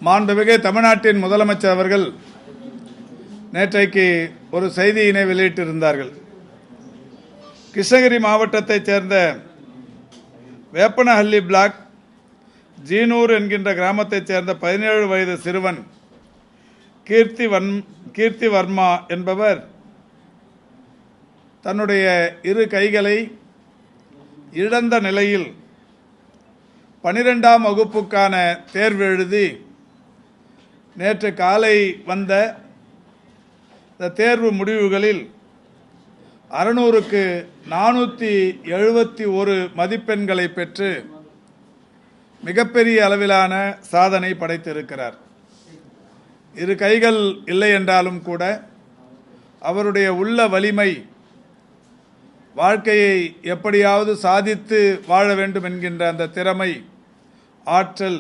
மாண்புமிகு தமிழ்நாட்டின் முதலமைச்சர் அவர்கள் நேற்றைக்கு ஒரு செய்தியினை வெளியிட்டிருந்தார்கள். கிருஷ்ணகிரி மாவட்டத்தைச் சேர்ந்த வேப்பனஹள்ளி பிளாக் ஜீனூர் என்கின்ற கிராமத்தைச் சேர்ந்த 17 வயது சிறுவன் கீர்த்தி வர்மா என்பவர் தன்னுடைய இரு கைகளை இழந்த நிலையில் 12ஆம் வகுப்புக்கான தேர்வு எழுதி நேற்று காலை வந்த இந்த தேர்வு முடிவுகளில் 600க்கு 471 மதிப்பெண்களை பெற்று மிகப்பெரிய அளவிலான சாதனை படைத்திருக்கிறார். இரு கைகள் இல்லை என்றாலும் கூட அவருடைய உள்ள வலிமை, வாழ்க்கையை எப்படியாவது சாதித்து வாழ வேண்டும் என்கின்ற அந்த திறமை, ஆற்றல்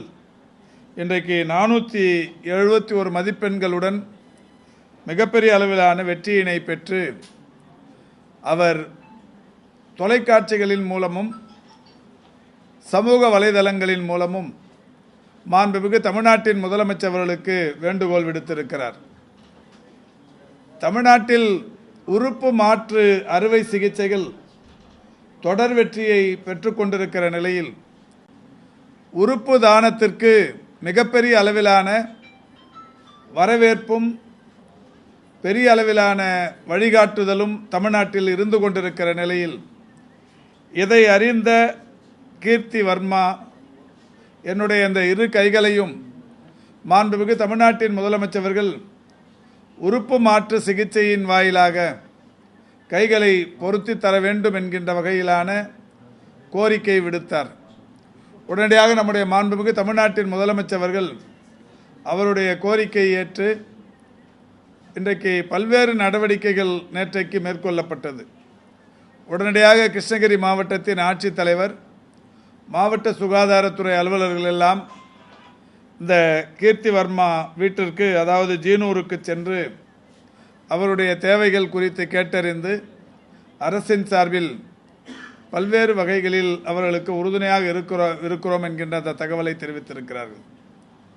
இன்றைக்கு 471 மதிப்பெண்களுடன் மிகப்பெரிய அளவிலான வெற்றியினை பெற்று அவர் தொலைக்காட்சிகளின் மூலமும் சமூக வலைதளங்களின் மூலமும் மாண்புமிகு தமிழ்நாட்டின் முதலமைச்சர் அவர்களுக்கு வேண்டுகோள் விடுத்திருக்கிறார். தமிழ்நாட்டில் உறுப்பு மாற்று அறுவை சிகிச்சைகள் தொடர் வெற்றியை பெற்றுக்கொண்டிருக்கிற நிலையில் உறுப்பு தானத்திற்கு மிகப்பெரிய அளவிலான வரவேற்பும் பெரிய அளவிலான வழிகாட்டுதலும் தமிழ்நாட்டில் இருந்து கொண்டிருக்கிற நிலையில் இதை அறிந்த கீர்த்தி வர்மா என்னுடைய இந்த இரு கைகளையும் மாண்புமிகு தமிழ்நாட்டின் முதலமைச்சர்கள் உறுப்பு மாற்று சிகிச்சையின் வாயிலாக கைகளை பொருத்தி தர வேண்டும் என்கின்ற வகையிலான கோரிக்கை விடுத்தார். உடனடியாக நம்முடைய மாண்புமிகு தமிழ்நாட்டின் முதலமைச்சர்கள் அவருடைய கோரிக்கையை ஏற்று இன்றைக்கு பல்வேறு நடவடிக்கைகள் நேற்றைக்கு மேற்கொள்ளப்பட்டது. உடனடியாக கிருஷ்ணகிரி மாவட்டத்தின் ஆட்சித்தலைவர், மாவட்ட சுகாதாரத்துறை அலுவலர்கள் எல்லாம் இந்த கீர்த்தி வர்மா வீட்டிற்கு, அதாவது ஜீனூருக்கு சென்று அவருடைய தேவைகள் குறித்து கேட்டறிந்து அரசின் சார்பில் பல்வேறு வகைகளில் அவர்களுக்கு உறுதுணையாக இருக்கிறோம் என்கின்ற அந்த தகவலை தெரிவித்திருக்கிறார்கள்.